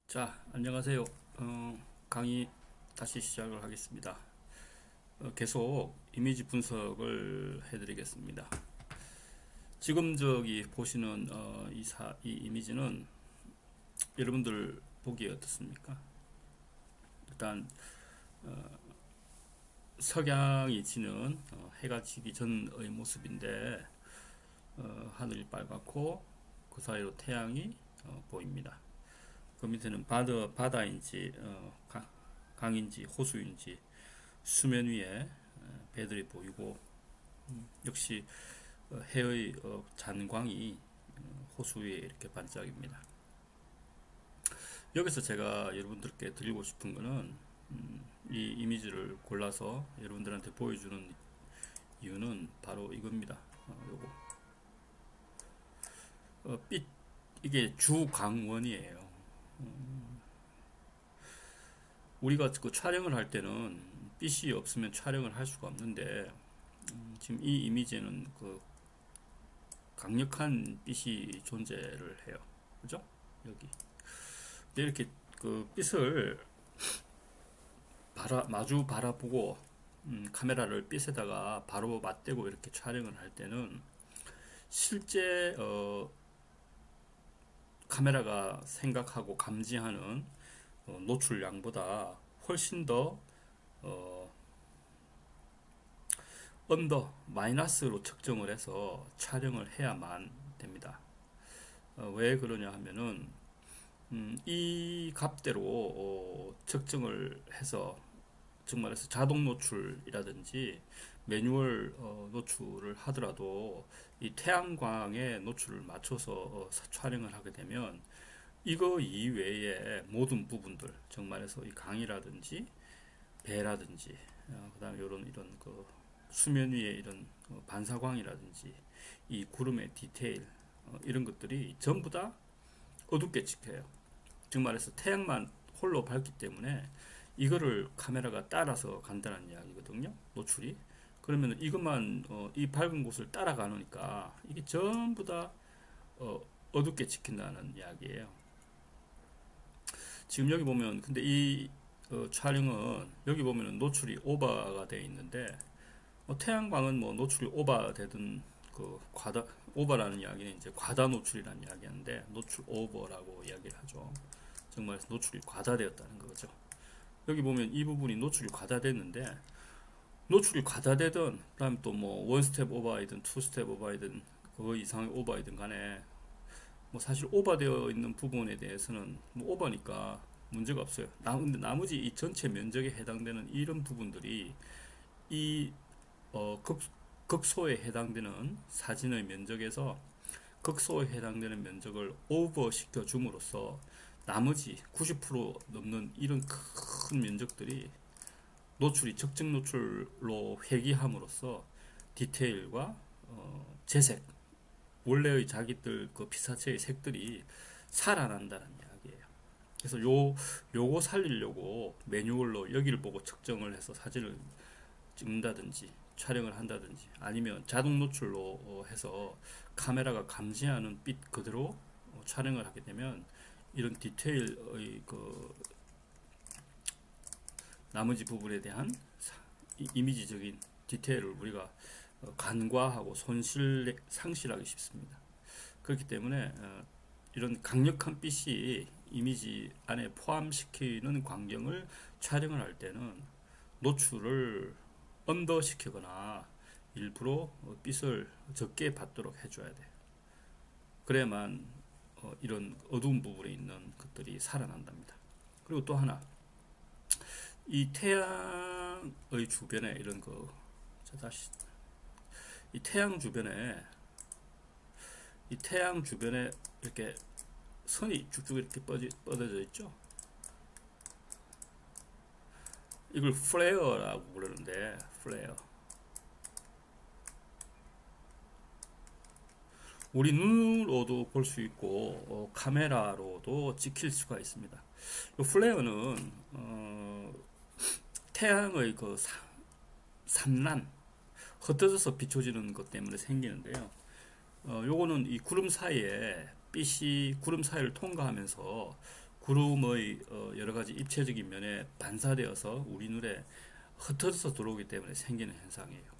자, 안녕하세요. 강의 다시 시작을 하겠습니다. 계속 이미지 분석을 해드리겠습니다. 지금 저기 보시는 이 이미지는 여러분들 보기에 어떻습니까? 일단 석양이 지는 해가 지기 전의 모습인데 하늘이 빨갛고 그 사이로 태양이 보입니다. 그 밑에는 바다인지 강인지 호수인지 수면 위에 배들이 보이고 역시 해의 잔광이 호수 위에 이렇게 반짝입니다. 여기서 제가 여러분들께 드리고 싶은 거는 이 이미지를 골라서 여러분들한테 보여주는 이유는 바로 이겁니다. 요거 빛 이게 주광원이에요. 우리가 그 촬영을 할 때는 빛이 없으면 촬영을 할 수가 없는데 지금 이 이미지에는 그 강력한 빛이 존재를 해요. 그죠? 여기. 근데 이렇게 그 빛을 마주 바라보고 카메라를 빛에다가 바로 맞대고 이렇게 촬영을 할 때는 실제 카메라가 생각하고 감지하는 노출량보다 훨씬 더 어, 언더 마이너스로 측정을 해서 촬영을 해야만 됩니다. 왜 그러냐 하면은 이 값대로 측정을 해서 정말해서 자동 노출이라든지 매뉴얼 노출을 하더라도 이 태양광의 노출을 맞춰서 촬영을 하게 되면 이거 이외의 모든 부분들 정말해서 이 강이라든지 배라든지 그다음에 이런 그 수면 위에 이런 반사광이라든지 이 구름의 디테일 이런 것들이 전부 다 어둡게 찍혀요. 즉 말해서 태양만 홀로 밝기 때문에 이거를 카메라가 따라서 간다는 이야기거든요. 노출이. 그러면 이것만 이 밝은 곳을 따라가니까 이게 전부 다 어둡게 찍힌다는 이야기예요. 지금 여기 보면 근데 이 촬영은 여기 보면은 노출이 오버가 되어 있는데 태양광은 뭐 노출이 오버되든 그 과다 오버라는 이야기는 이제 과다 노출이라는 이야기인데 노출 오버라고 이야기를 하죠. 정말 노출이 과다되었다는 거죠. 여기 보면 이 부분이 노출이 과다됐는데 노출이 과다되든 그다음에 또 뭐 원 스텝 오버이든 투 스텝 오버이든 그 이상의 오버이든 간에 뭐 사실 오버되어 있는 부분에 대해서는 뭐 오버니까 문제가 없어요. 근데 나머지 이 전체 면적에 해당되는 이런 부분들이 이 극소에 해당되는 사진의 면적에서 극소에 해당되는 면적을 오버시켜 줌으로써 나머지 90% 넘는 이런 큰 면적들이 노출이 적정 노출로 회귀함으로써 디테일과 재색 원래의 자기들 그 피사체의 색들이 살아난다는 이야기예요. 그래서 요거 살리려고 매뉴얼로 여기를 보고 측정을 해서 사진을 찍는다든지 촬영을 한다든지 아니면 자동 노출로 해서 카메라가 감지하는 빛 그대로 촬영을 하게 되면 이런 디테일의 그 나머지 부분에 대한 이미지적인 디테일을 우리가 간과하고 상실하기 쉽습니다. 그렇기 때문에 이런 강력한 빛이 이미지 안에 포함시키는 광경을 촬영을 할 때는 노출을 언더시키거나 일부러 빛을 적게 받도록 해줘야 돼요. 그래야만 이런 어두운 부분에 있는 것들이 살아난답니다. 그리고 또 하나 이 태양의 주변에 이런 거 다시 이 태양 주변에 이렇게 선이 쭉쭉 이렇게 뻗어져 있죠. 이걸 플레어라고 부르는데 플레어. 우리 눈으로도 볼 수 있고 카메라로도 찍힐 수가 있습니다. 이 플레어는 태양의 그 산란 흩어져서 비춰지는 것 때문에 생기는데요. 요거는 이 구름 사이에 빛이 구름 사이를 통과하면서 구름의 여러 가지 입체적인 면에 반사되어서 우리 눈에 흩어져서 들어오기 때문에 생기는 현상이에요.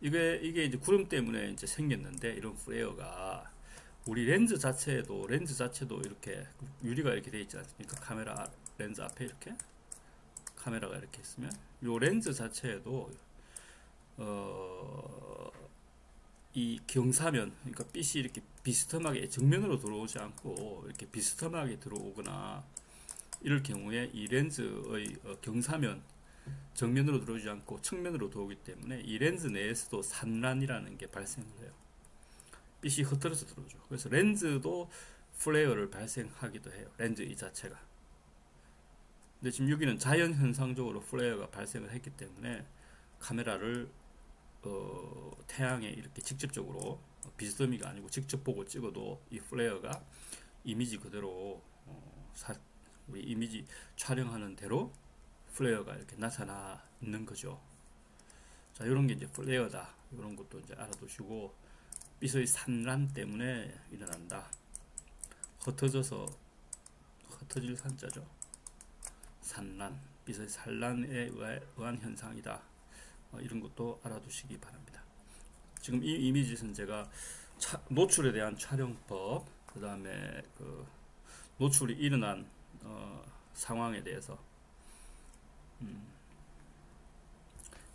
이게 이제 구름 때문에 이제 생겼는데, 이런 플레어가 우리 렌즈 자체도 이렇게 유리가 이렇게 되어 있지 않습니까? 카메라 렌즈 앞에 이렇게 카메라가 이렇게 있으면 이 렌즈 자체에도 이 경사면, 그러니까 빛이 이렇게 비스듬하게 정면으로 들어오지 않고 이렇게 비스듬하게 들어오거나 이럴 경우에 이 렌즈의 경사면, 정면으로 들어오지 않고 측면으로 들어오기 때문에 이 렌즈 내에서도 산란이라는 게 발생을 해요. 빛이 흐트러져 들어오죠. 그래서 렌즈도 플레어를 발생하기도 해요. 렌즈 이 자체가. 근데 지금 여기는 자연 현상적으로 플레어가 발생을 했기 때문에 카메라를 태양에 이렇게 직접적으로, 비스듬히가 아니고 직접 보고 찍어도 이 플레어가 이미지 그대로 우리 이미지 촬영하는 대로 플레어가 이렇게 나타나 있는 거죠. 자, 이런 게 이제 플레어다. 이런 것도 이제 알아두시고, 빛의 산란 때문에 일어난다. 흩어질 산자죠. 산란, 빛의 산란에 의한 현상이다. 이런 것도 알아두시기 바랍니다. 지금 이 이미지는 제가 노출에 대한 촬영법, 그 다음에 그 노출이 일어난 상황에 대해서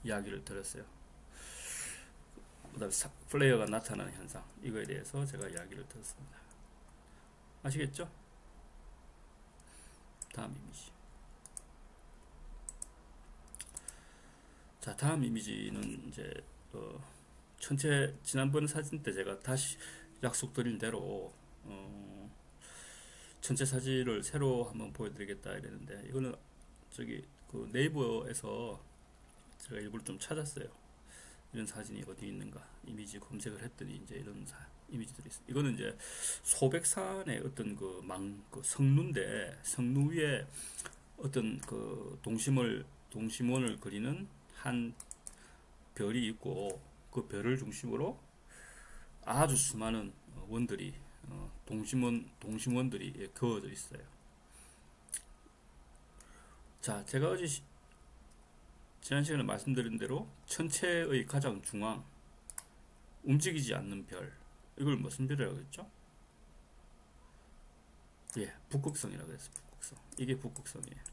이야기를 드렸어요. 그 다음에 플레어가 나타나는 현상, 이거에 대해서 제가 이야기를 드렸습니다. 아시겠죠? 다음 이미지. 자, 다음 이미지는 이제 전체 지난번 사진 때 제가 다시 약속드린 대로 전체 사진을 새로 한번 보여드리겠다 이랬는데, 이거는 저기 그 네이버에서 제가 일부러 좀 찾았어요. 이런 사진이 어디 있는가 이미지 검색을 했더니 이제 이런 이미지들이 있어요. 이거는 이제 소백산의 어떤 그 성루인데, 성루 위에 어떤 그 동심원을 그리는 한 별이 있고, 그 별을 중심으로 아주 수많은 원들이 동심원들이 그어져 있어요. 자, 제가 어제 지난 시간에 말씀드린 대로 천체의 가장 중앙, 움직이지 않는 별, 이걸 무슨 별이라고 했죠? 예, 북극성이라고 했어요. 북극성. 이게 북극성이에요.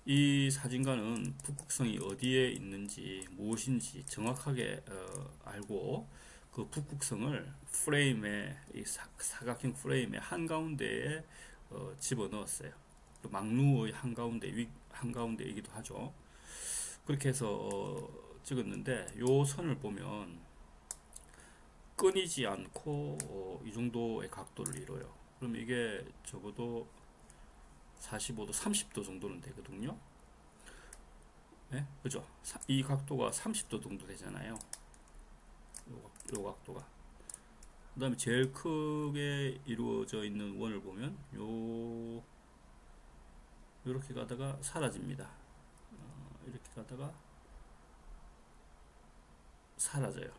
이 사진관은 북극성이 어디에 있는지 무엇인지 정확하게 알고, 그 북극성을 프레임에, 이 사각형 프레임의 한가운데에 집어넣었어요. 망루의 한가운데이기도 하죠. 그렇게 해서 찍었는데, 요 선을 보면 끊이지 않고 이 정도의 각도를 이뤄요. 그럼 이게 적어도 45도, 30도 정도는 되거든요. 네? 그죠? 이 각도가 30도 정도 되잖아요. 요 각도가. 그 다음에 제일 크게 이루어져 있는 원을 보면 요렇게 가다가 사라집니다. 이렇게 가다가 사라져요.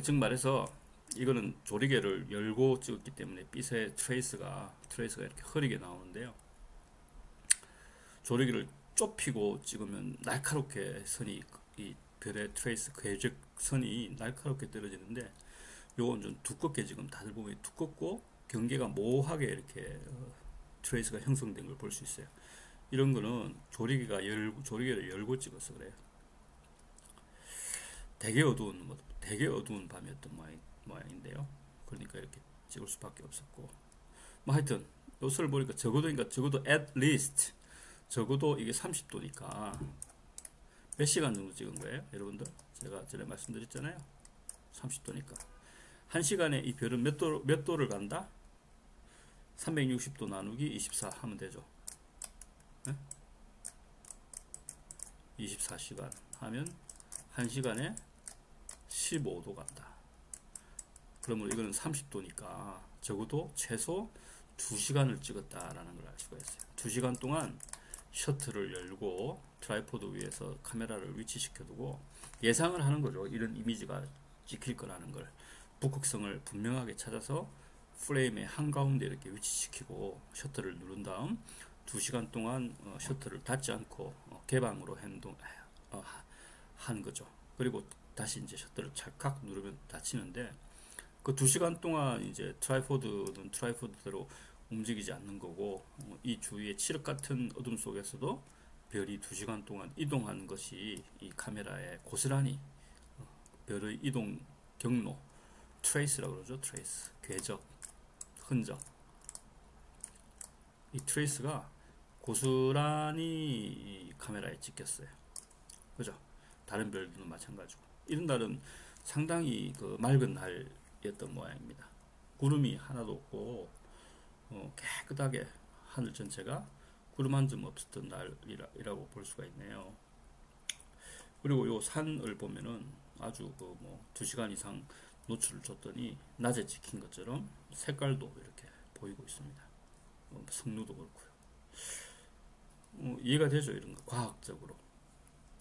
즉 말해서 이거는 조리개를 열고 찍었기 때문에 빛의 트레이스가 이렇게 흐리게 나오는데요. 조리개를 좁히고 찍으면 날카롭게 이 별의 트레이스, 궤적선이 날카롭게 떨어지는데, 요건 좀 두껍게, 지금 다들 보면 두껍고 경계가 모호하게 이렇게 트레이스가 형성된 걸 볼 수 있어요. 이런 거는 조리개를 열고 찍어서 그래요. 되게 어두운 밤이었던 모양인데요. 그러니까 이렇게 찍을 수밖에 없었고, 뭐 하여튼 요소를 보니까 적어도 at least 적어도 이게 30도니까 몇 시간 정도 찍은 거예요, 여러분들? 제가 전에 말씀드렸잖아요. 30도니까 1시간에 이 별은 몇 도를 간다? 360도 나누기 24 하면 되죠. 네? 24시간 하면 1시간에 15도 간다. 그러면 이거는 30도니까 적어도 최소 2시간을 찍었다라는 걸 알 수가 있어요. 2시간 동안 셔터를 열고 트라이포드 위에서 카메라를 위치시켜두고 예상을 하는 거죠. 이런 이미지가 찍힐 거라는 걸. 북극성을 분명하게 찾아서 프레임의 한가운데 이렇게 위치시키고 셔터를 누른 다음 2시간 동안 셔터를 닫지 않고 개방으로 하는 거죠. 그리고 다시 이제 셔터를 찰칵 누르면 닫히는데, 그 2시간 동안 이제 트라이포드는 트라이포드대로 움직이지 않는 거고, 이 주위의 칠흑 같은 어둠 속에서도 별이 2시간 동안 이동하는 것이 이 카메라에 고스란히 별의 이동 경로, 트레이스라고 그러죠. 트레이스, 궤적, 흔적. 이 트레이스가 고스란히 이 카메라에 찍혔어요. 그죠? 다른 별들은 마찬가지고. 이런 날은 상당히 그 맑은 날이었던 모양입니다. 구름이 하나도 없고 깨끗하게 하늘 전체가 구름 한 점 없었던 날이라고 볼 수가 있네요. 그리고 요 산을 보면은 아주 그 뭐 2시간 이상 노출을 줬더니 낮에 찍힌 것처럼 색깔도 이렇게 보이고 있습니다. 성류도 그렇고요. 이해가 되죠, 이런 거 과학적으로.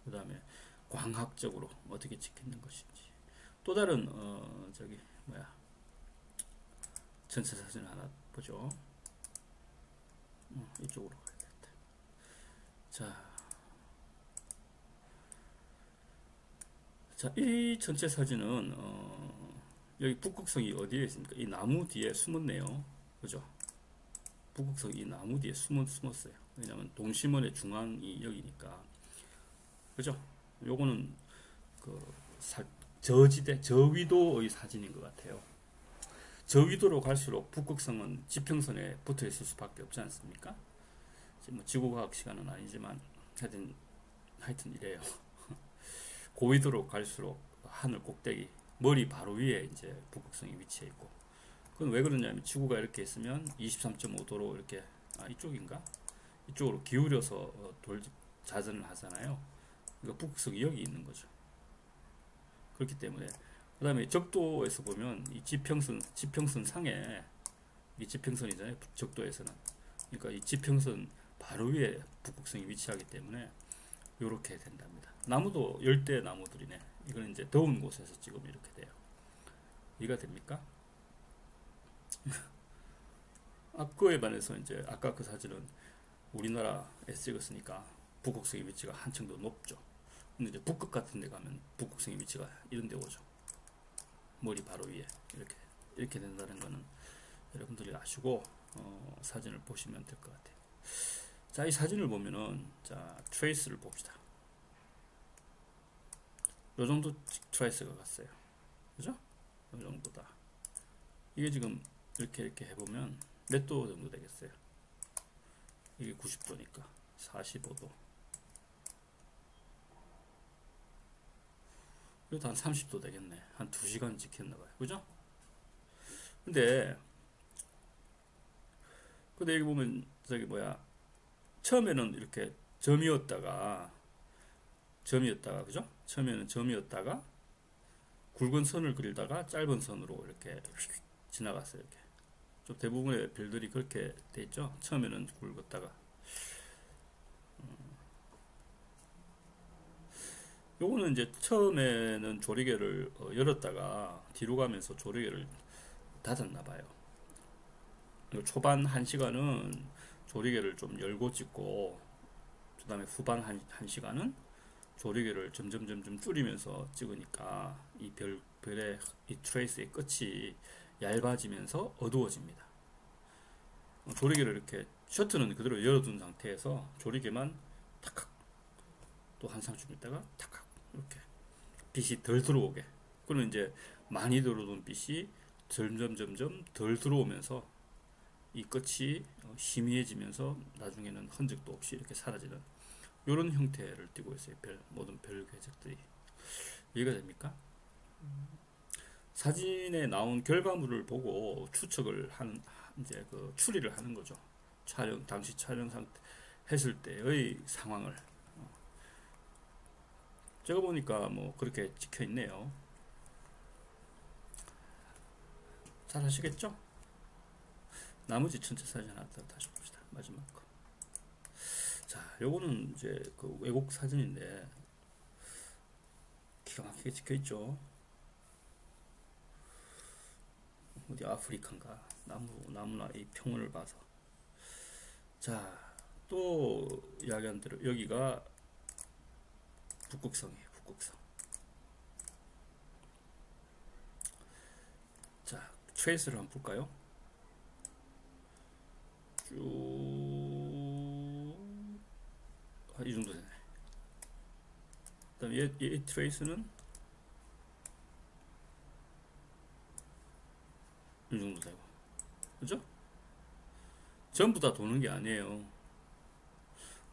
그 다음에 광학적으로 어떻게 찍히는 것인지. 또 다른 전체 사진 하나 보죠. 이쪽으로 가야겠다. 자, 이 전체 사진은 여기 북극성이 어디에 있습니까? 이 나무 뒤에 숨었네요. 그죠? 북극성이 이 나무 뒤에 숨었어요. 왜냐면 동심원의 중앙이 여기니까. 그죠? 요거는 그 저지대, 저위도의 사진인 것 같아요. 저위도로 갈수록 북극성은 지평선에 붙어 있을 수밖에 없지 않습니까? 뭐 지구과학 시간은 아니지만 하여튼 이래요. 고위도로 갈수록 하늘 꼭대기, 머리 바로 위에 이제 북극성이 위치해 있고, 그건 왜 그러냐면 지구가 이렇게 있으면 23.5도로 이렇게 이쪽인가? 이쪽으로 기울여서 자전을 하잖아요. 그러니까 북극성이 여기 있는 거죠. 그렇기 때문에. 그 다음에 적도에서 보면 이 지평선 상에, 이 지평선이잖아요, 적도에서는. 그러니까 이 지평선 바로 위에 북극성이 위치하기 때문에 이렇게 된답니다. 나무도 열대 나무들이네. 이거는 이제 더운 곳에서 찍으면 이렇게 돼요. 이해가 됩니까? 그에 반해서 이제 아까 그 사진은 우리나라에 찍었으니까 북극성의 위치가 한층 더 높죠. 근데 이제 북극 같은 데 가면 북극성의 위치가 이런 데 오죠. 머리 바로 위에 이렇게 된다는 거는 여러분들이 아시고 사진을 보시면 될 것 같아요. 자, 이 사진을 보면은 트레이스를 봅시다. 요 정도 트레이스가 갔어요. 그죠? 요 정도다. 이게 지금 이렇게 해보면 몇 도 정도 되겠어요? 이게 90도니까 45도. 이것도 한 30도 되겠네. 한 2시간 찍혔나봐요. 그죠? 근데 여기 보면 처음에는 이렇게 점이었다가 그죠? 처음에는 점이었다가 굵은 선을 그리다가 짧은 선으로 이렇게 지나갔어요. 이렇게 좀 대부분의 별들이 그렇게 돼 있죠. 처음에는 굵었다가. 요거는 이제 처음에는 조리개를 열었다가 뒤로 가면서 조리개를 닫았나 봐요. 초반 1시간은 조리개를 좀 열고 찍고, 그 다음에 후반 1시간은 조리개를 점점 줄이면서 찍으니까 이 별의 이 트레이스의 끝이 얇아지면서 어두워집니다. 조리개를 이렇게 셔터는 그대로 열어둔 상태에서 조리개만 탁탁 또 한 30분 있다가 탁탁 이렇게 빛이 덜 들어오게. 그러면 이제 많이 들어오던 빛이 점점 덜 들어오면서 이 끝이 희미해지면서 나중에는 흔적도 없이 이렇게 사라지는 이런 형태를 띠고 있어요. 모든 별 궤적들이. 이해가 됩니까? 사진에 나온 결과물을 보고 추측을 하는, 이제 그 추리를 하는 거죠. 당시 촬영 상태 했을 때의 상황을. 제가 보니까 뭐 그렇게 찍혀 있네요. 잘 아시겠죠? 나머지 전체 사진 하나 더 다시 봅시다. 마지막 거. 자, 요거는 이제 그 외국 사진인데 기가 막히게 찍혀 있죠. 어디 아프리카인가? 나무나 이 평원을 봐서. 자, 또 이야기한 대로 여기가 북극성이에요. 북극성. 자, 트레이스를 한번 볼까요? 쭉, 이 정도 되네. 그 다음에 이 트레이스는 이 정도 되고. 그죠? 전부 다 도는 게 아니에요.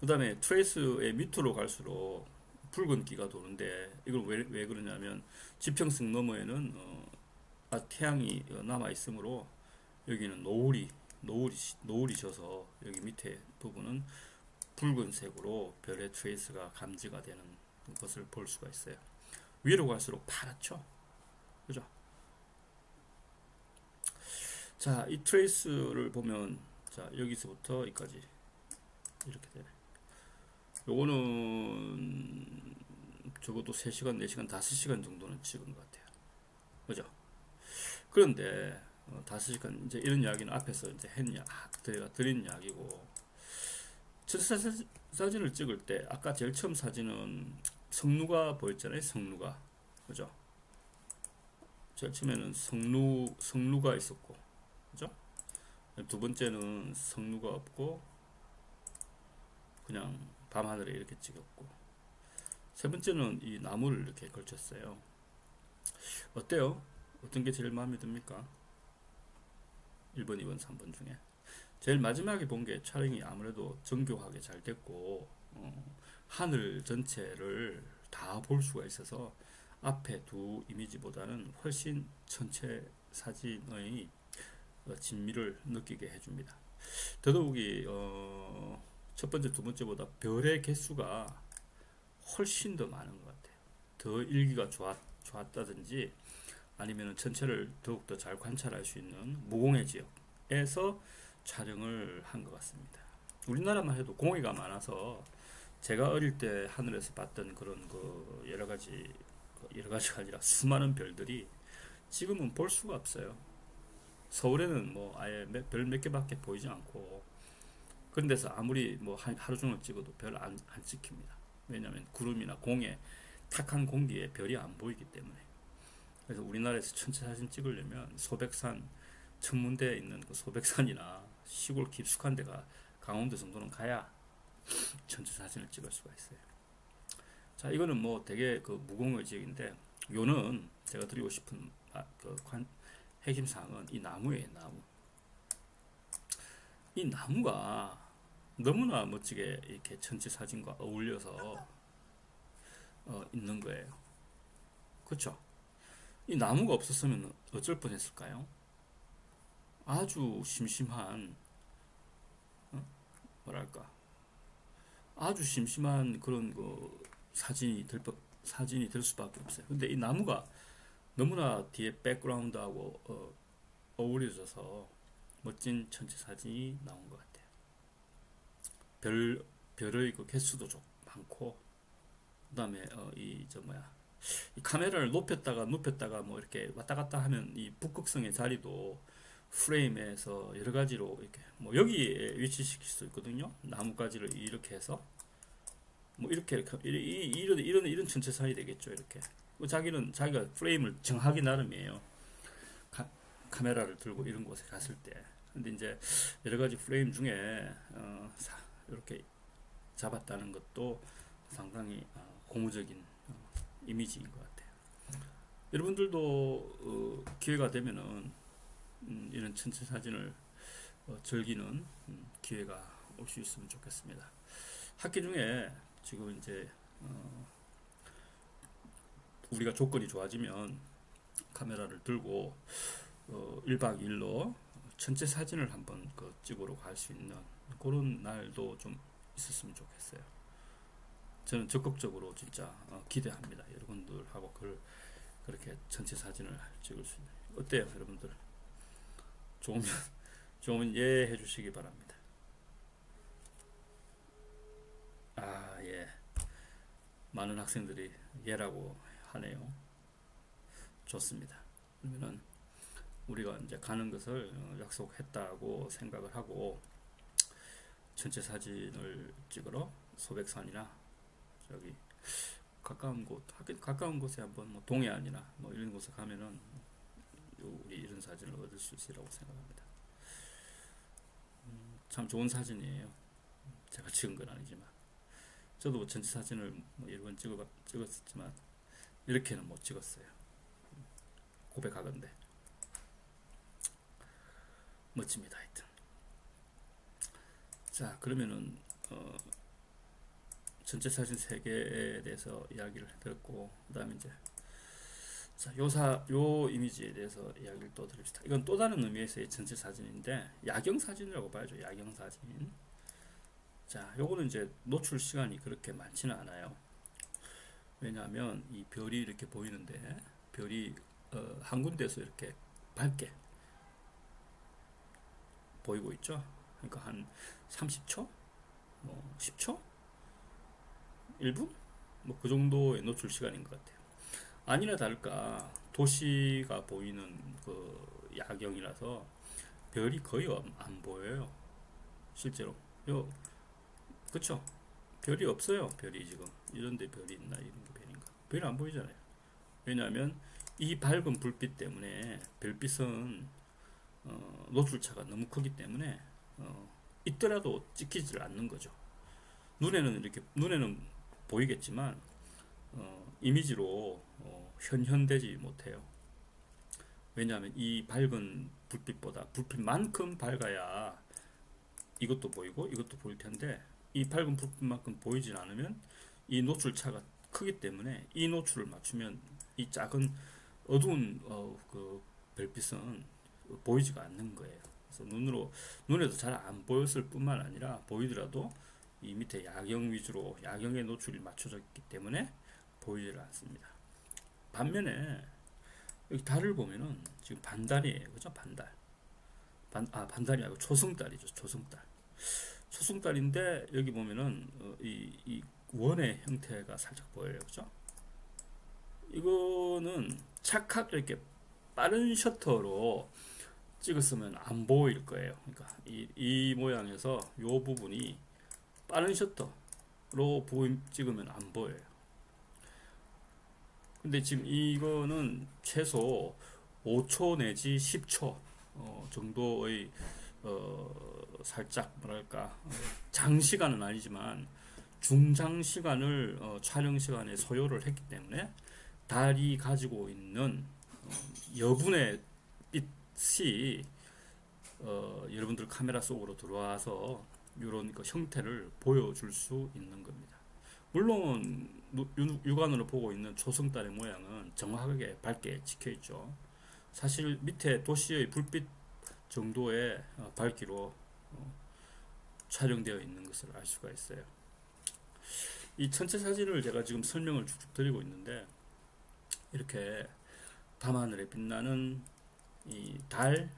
그 다음에 트레이스의 밑으로 갈수록 붉은기가 도는데, 이걸 왜 그러냐면, 지평성 너머에는, 태양이 남아 있으므로, 여기는 노을이 져서, 여기 밑에 부분은 붉은색으로 별의 트레이스가 감지가 되는 것을 볼 수가 있어요. 위로 갈수록 파랗죠? 그죠? 자, 이 트레이스를 보면, 자, 여기서부터 여기까지 이렇게 되네. 요거는 적어도 3시간, 4시간, 5시간 정도는 찍은 것 같아요. 그죠? 그런데 5시간 이제 이런 이야기는 앞에서 이제 드린 이야기고, 전체 사진을 찍을 때 아까 제일 처음 사진은 성루가 보였잖아요. 성루가. 그죠? 제일 처음에는 성루가 있었고, 그죠? 두 번째는 성루가 없고 그냥 밤하늘에 이렇게 찍었고, 세 번째는 이 나무를 이렇게 걸쳤어요. 어때요? 어떤 게 제일 마음에 듭니까? 1번, 2번, 3번 중에 제일 마지막에 본 게 촬영이 아무래도 정교하게 잘 됐고, 하늘 전체를 다 볼 수가 있어서 앞에 두 이미지보다는 훨씬 전체 사진의 진미를 느끼게 해줍니다. 더더욱이 첫 번째, 두 번째보다 별의 개수가 훨씬 더 많은 것 같아요. 더 일기가 좋았다든지 아니면 전체를 더욱더 잘 관찰할 수 있는 무공해 지역에서 촬영을 한 것 같습니다. 우리나라만 해도 공해가 많아서 제가 어릴 때 하늘에서 봤던 그런 여러 가지가 아니라 수많은 별들이 지금은 볼 수가 없어요. 서울에는 뭐 아예 별 몇 개밖에 보이지 않고, 그런 데서 아무리 뭐 하루 종일 찍어도 별 안 찍힙니다. 왜냐하면 구름이나 공해, 탁한 공기에 별이 안 보이기 때문에. 그래서 우리나라에서 천체 사진 찍으려면 소백산, 천문대에 있는 그 소백산이나 시골 깊숙한 데가 강원도 정도는 가야 천체 사진을 찍을 수가 있어요. 자, 이거는 뭐 되게 무공의 지역인데, 요는 제가 드리고 싶은 핵심 사항은 이 나무예요. 나무. 이 나무가 너무나 멋지게 이렇게 전체 사진과 어울려서 있는 거예요. 그렇죠? 이 나무가 없었으면 어쩔 뻔했을까요? 아주 심심한, 뭐랄까, 아주 심심한 그런 사진이 될 수밖에 없어요. 근데 이 나무가 너무나 뒤에 백그라운드하고 어우러져서 멋진 전체 사진이 나온 것 같아요. 별의 그 개수도 좀 많고, 그 다음에 이 카메라를 높였다가 눕혔다가 뭐 이렇게 왔다 갔다 하면 이 북극성의 자리도 프레임에서 여러 가지로 이렇게 뭐 여기에 위치시킬 수 있거든요. 나뭇가지를 이렇게 해서 뭐 이렇게 이런 전체 사진이 되겠죠. 이렇게 자기가 프레임을 정하기 나름이에요. 카메라를 들고 이런 곳에 갔을 때. 근데 이제 여러 가지 프레임 중에 이렇게 잡았다는 것도 상당히 고무적인 이미지인 것 같아요. 여러분들도 기회가 되면은 이런 전체 사진을 즐기는 기회가 올 수 있으면 좋겠습니다. 학기 중에 지금 이제 우리가 조건이 좋아지면 카메라를 들고 1박 2일로 전체 사진을 한번 찍으러 갈 수 있는 그런 날도 좀 있었으면 좋겠어요. 저는 적극적으로 진짜 기대합니다. 여러분들하고 그렇게 전체 사진을 찍을 수 있는. 어때요, 여러분들? 좋으면 예 해주시기 바랍니다. 예. 많은 학생들이 예라고 하네요. 좋습니다. 그러면은 우리가 이제 가는 것을 약속했다고 생각을 하고 전체 사진을 찍으러 소백산이나 저기 가까운 곳에 한번 뭐 동해안이나 뭐 이런 곳에 가면은 우리 이런 사진을 얻을 수 있으리라고 생각합니다. 참 좋은 사진이에요. 제가 찍은 건 아니지만 저도 뭐 전체 사진을 뭐 여러 번 찍었지만 이렇게는 못 찍었어요. 고백하건대 멋집니다. 하여튼 자, 그러면은 전체 사진 3개에 대해서 이야기를 들었고, 그 다음에 이제 자, 요 이미지에 대해서 이야기를 또 드립시다. 이건 또 다른 의미에서의 전체 사진인데 야경 사진이라고 봐야죠. 야경 사진. 자, 요거는 이제 노출 시간이 그렇게 많지는 않아요. 왜냐하면 이 별이 이렇게 보이는데 별이 한 군데에서 이렇게 밝게 보이고 있죠. 그러니까 한 30초, 뭐 10초, 1분, 뭐 그 정도의 노출 시간인 것 같아요. 아니나 다를까 도시가 보이는 그 야경이라서 별이 거의 안 보여요. 실제로 그쵸? 별이 없어요. 별이 지금 이런데 별이 있나, 이런 게 별인가? 별이 안 보이잖아요. 왜냐하면 이 밝은 불빛 때문에 별빛은 노출차가 너무 크기 때문에 있더라도 찍히질 않는 거죠. 눈에는 보이겠지만 이미지로 현현되지 못해요. 왜냐하면 이 밝은 불빛보다 불빛만큼 밝아야 이것도 보이고 이것도 보일 텐데 이 밝은 불빛만큼 보이질 않으면 이 노출차가 크기 때문에 이 노출을 맞추면 이 작은 어두운 그 별빛은 보이지가 않는 거예요. 그래서 눈에도 잘 안 보였을 뿐만 아니라 보이더라도 이 밑에 야경 위주로 야경의 노출이 맞춰져 있기 때문에 보이질 않습니다. 반면에 여기 달을 보면은 지금 반달이에요. 그죠? 반달. 반달이 아니고 초승달이죠. 초승달인데 여기 보면은 이 원의 형태가 살짝 보여요. 그죠? 이거는 착각 이렇게 빠른 셔터로 찍었으면 안 보일 거예요. 그러니까 이 모양에서 이 부분이 빠른 셔터로 찍으면 안 보여요. 근데 지금 이거는 최소 5초 내지 10초 정도의 살짝 뭐랄까 장시간은 아니지만 중장시간을 촬영 시간에 소요를 했기 때문에 달이 가지고 있는 여분의 빛이 여러분들 카메라 속으로 들어와서 이런 그 형태를 보여줄 수 있는 겁니다. 물론 육안으로 보고 있는 초승달의 모양은 정확하게 밝게 찍혀 있죠. 사실 밑에 도시의 불빛 정도의 밝기로 촬영되어 있는 것을 알 수가 있어요. 이 전체 사진을 제가 지금 설명을 쭉쭉 드리고 있는데 이렇게 밤하늘에 빛나는 이 달,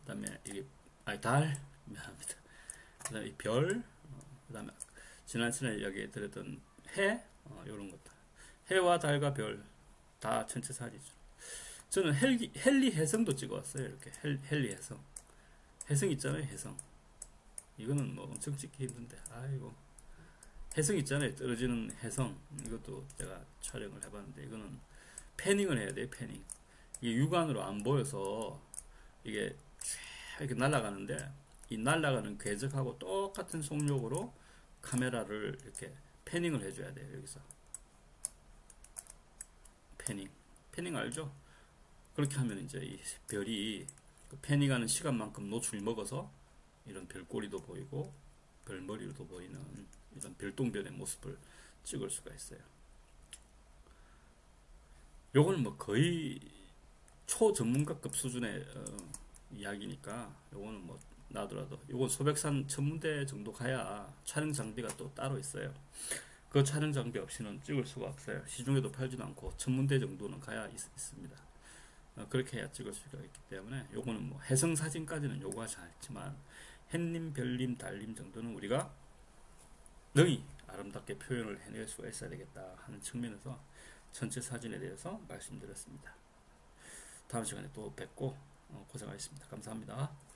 그다음에 이게 미안합니다. 그다음에 이 별, 그다음에 지난 시간에 이야기 드렸던 해, 이런 것들. 해와 달과 별 다 전체 사진이죠. 저는 헨리 혜성도 찍어왔어요. 이렇게 헨리 혜성. 혜성 있잖아요. 혜성. 이거는 뭐 엄청 찍기 힘든데, 아이고. 혜성 있잖아요. 떨어지는 혜성. 이것도 제가 촬영을 해봤는데, 이거는 패닝을 해야 돼요. 패닝. 이게 육안으로 안 보여서 이게 이렇게 날아가는데, 이 날아가는 궤적하고 똑같은 속력으로 카메라를 이렇게 패닝을 해줘야 돼요. 여기서 패닝 알죠? 그렇게 하면 이제 이 별이 그 패닝하는 시간만큼 노출이 먹어서 이런 별꼬리도 보이고 별머리도 보이는 이런 별똥별의 모습을 찍을 수가 있어요. 요거는 뭐 거의 초전문가급 수준의 이야기니까 요거는 뭐 나더라도 요건 소백산 천문대 정도 가야 촬영 장비가 또 따로 있어요. 그 촬영 장비 없이는 찍을 수가 없어요. 시중에도 팔지도 않고 천문대 정도는 가야 있습니다. 그렇게 해야 찍을 수가 있기 때문에 요거는 뭐 해성 사진까지는 요구하지 않지만 햇님, 별님, 달님 정도는 우리가 능히 아름답게 표현을 해낼 수가 있어야 되겠다 하는 측면에서 전체 사진에 대해서 말씀드렸습니다. 다음 시간에 또 뵙고 고생하셨습니다. 감사합니다.